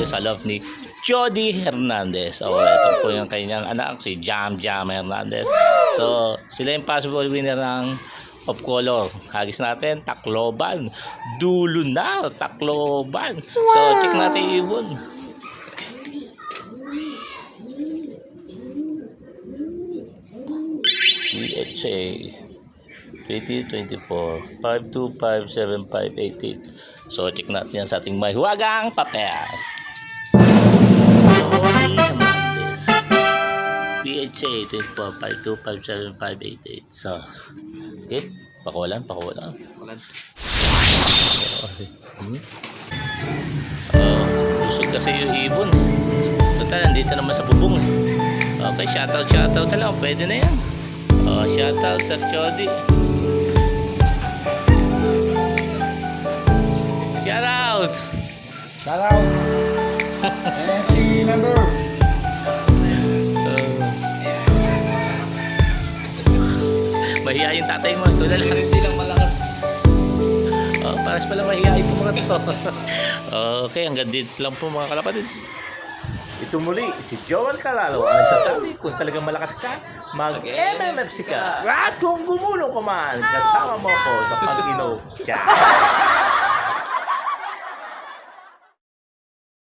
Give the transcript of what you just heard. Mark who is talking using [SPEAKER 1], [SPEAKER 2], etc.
[SPEAKER 1] sa loob ni Jody Hernandez. O, ito po yung kanyang anak, si Jam Hernandez. So, sila yung possible winner ng of color. Hagis natin, Tacloban. Dulo na, Tacloban. So, check natin yung ibon. PHA 2024 5257588. So, check natin yan sa ating may huwagang papel. Jody Hernandez. PHA 24 5257588. So, okay. Pakulan. Busog kasi yung ibon. Total, nandito naman sa bubong. Okay, shoutout na lang. Pwede na yan. Shoutout Sir Jody. Shoutout.
[SPEAKER 2] NFC number.
[SPEAKER 1] Mahihayin tatay mo. Ito na lang.
[SPEAKER 2] Silang malakas.
[SPEAKER 1] Paras pala mahihayin po mga to. Okay, hanggang dito lang po mga kalapatids. Ito muli, si Joel Calalo ang nagsasabi kung talagang malakas ka, mag-MMFC ka. At kung gumulong ka man, kasama mo ko sa pag-inom. Ciao!